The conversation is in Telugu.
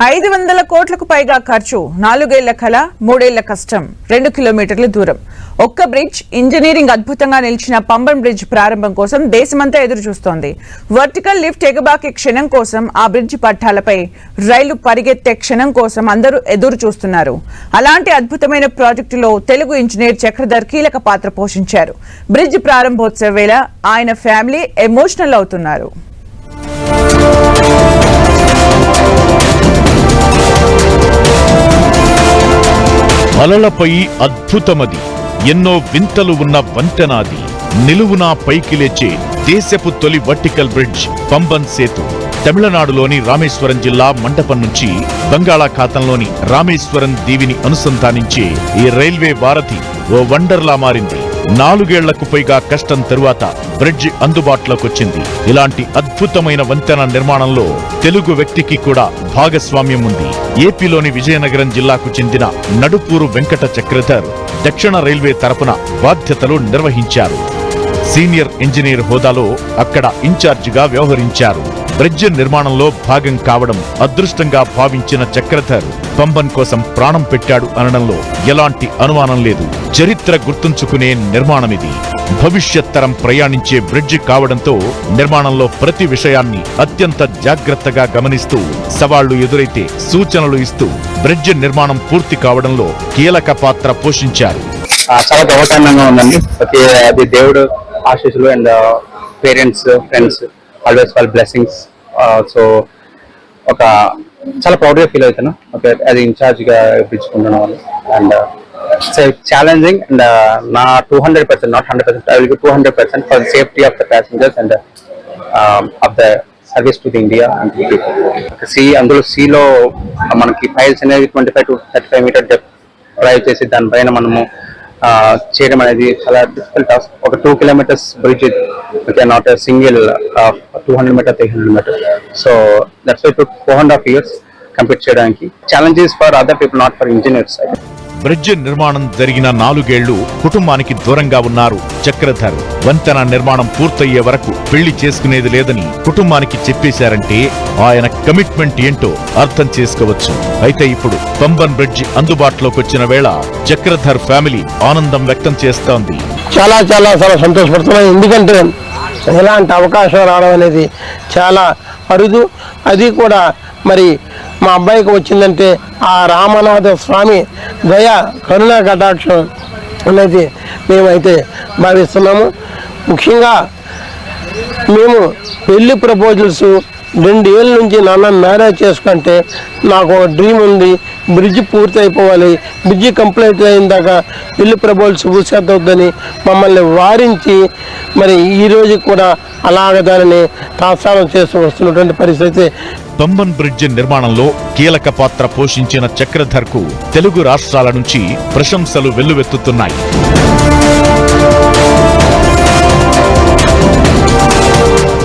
500 కోట్లకు పైగా ఖర్చు, 4 ఏళ్ల కళ, 3 ఏళ్ల కష్టం, 2 కిలోమీటర్ల దూరం. ఒక్క బ్రిడ్జ్ ఇంజనీరింగ్ అద్భుతంగా నిలిచిన పంబన్ బ్రిడ్జ్ ప్రారంభం కోసం దేశమంతా ఎదురు చూస్తోంది. వర్టికల్ లిఫ్ట్ ఎగబాకే క్షణం కోసం, ఆ బ్రిడ్జ్ పట్టాలపై రైలు పరిగెత్తే క్షణం కోసం అందరూ ఎదురు చూస్తున్నారు. అలాంటి అద్భుతమైన ప్రాజెక్టులో తెలుగు ఇంజనీర్ చక్రధర్ కీలక పాత్ర పోషించారు. బ్రిడ్జ్ ప్రారంభోత్సవ వేళ ఆయన ఫ్యామిలీ ఎమోషనల్ అవుతున్నారు. అలలపై అద్భుతమది, ఎన్నో వింతలు ఉన్న వంతెనాది, నిలువునా పైకి లేచే దేశపు తొలి వర్టికల్ బ్రిడ్జ్ పంబన్ సేతు. తమిళనాడులోని రామేశ్వరం జిల్లా మండపం నుంచి బంగాళాఖాతంలోని రామేశ్వరం దీవిని అనుసంధానించే ఈ రైల్వే వారధి ఓ వండర్లా మారింది. 4 ఏళ్లకు పైగా కష్టం తరువాత బ్రిడ్జి అందుబాటులోకొచ్చింది. ఇలాంటి అద్భుతమైన వంతెన నిర్మాణంలో తెలుగు వ్యక్తికి కూడా భాగస్వామ్యం ఉంది. ఏపీలోని విజయనగరం జిల్లాకు చెందిన నడుపూరు వెంకట చక్రధర్ దక్షిణ రైల్వే తరపున బాధ్యతలు నిర్వహించారు. సీనియర్ ఇంజనీర్ హోదాలో అక్కడ ఇన్ఛార్జిగా వ్యవహరించారు. బ్రిడ్జి నిర్మాణంలో భాగం కావడం అదృష్టంగా భావించిన చక్రధర్ పంబన్ కోసం ప్రాణం పెట్టాడు అనడంలో ఎలాంటి అనుమానం లేదు. చరిత్ర గుర్తుంచుకునే నిర్మాణమిది. భవిష్యత్ తరం ప్రయాణించే బ్రిడ్జి కావడంతో నిర్మాణంలో ప్రతి విషయాన్ని అత్యంత జాగ్రత్తగా గమనిస్తూ, సవాళ్లు ఎదురైతే సూచనలు ఇస్తూ బ్రిడ్జి నిర్మాణం పూర్తి కావడంలో కీలక పాత్ర పోషించారు. చాలా గౌరవంగా ఉందండి. అది దేవుడు ఆశీస్సులు అండ్ పేరెంట్స్, ఫ్రెండ్స్ ఆల్వేస్ వాళ్ళ బ్లెస్సింగ్స్. సో ఒక చాలా ప్రౌడ్గా ఫీల్ అవుతాను. ఓకే, అది ఇన్ఛార్జ్గా ఇప్పించుకుంటున్న వాళ్ళు. అండ్ ఇట్స్ ఛాలెంజింగ్ అండ్ నా 200%, not 100%, I will give 200% for the safety of the passengers and of the service to the India and to the people. అందులో సీలో మనకి ఫైల్స్ అనేది 25 to 35 మీటర్ డెప్త్ డ్రైవ్ చేసి దానిపైన మనము చేయడం అనేది చాలా డిఫికల్ట్ టాస్క్. ఒక 2 kilometres bridge, okay, not a single 200 metre 300 metre. So that's why took 4.5 years complete చేయడానికి. Challenges for other people, not for engineers. Bridge నిర్మాణం జరిగిన 4 ఏళ్లు కుటుంబానికి దూరంగా ఉన్నారు చక్రధర్. వంతెన నిర్మాణం పూర్తయ్యే వరకు పెళ్లి చేసుకునేది లేదని కుటుంబానికి చెప్పేశారంటే ఆయన కమిట్మెంట్ ఏంటో అర్థం చేసుకోవచ్చు. అయితే ఇప్పుడు పంబన్ బ్రిడ్జ్ అందుబాటులోకి వచ్చిన వేళ చక్రధర్ ఫ్యామిలీ ఆనందం వ్యక్తం చేస్తోంది. చాలా చాలా చాలా సంతోషపడుతున్నాం. ఎందుకంటే ఇలాంటి అవకాశం రావడం అనేది చాలా అరుదు. అది కూడా మరి మా అబ్బాయికి వచ్చిందంటే ఆ రామనాథ స్వామి దయ, కరుణా కటాక్షం అనేది మేమైతే భావిస్తున్నాము. ముఖ్యంగా మేము పెళ్లి ప్రపోజల్స్ 2 ఏళ్ళ నుంచి నాన్న మ్యారేజ్ చేసుకుంటే నాకు ఒక డ్రీమ్ ఉంది, బ్రిడ్జ్ పూర్తి అయిపోవాలి, బ్రిడ్జి కంప్లీట్ అయిన దాకా పెళ్లి ప్రపోజల్స్ పూర్తవుద్దని మమ్మల్ని వారించి మరి ఈ రోజు కూడా అలాగ దానిని ప్రసారం చేస్తూ వస్తున్నటువంటి పరిస్థితి. పంబన్ బ్రిడ్జ్ నిర్మాణంలో కీలక పాత్ర పోషించిన చక్రధర్ కు తెలుగు రాష్ట్రాల నుంచి ప్రశంసలు వెల్లువెత్తుతున్నాయి.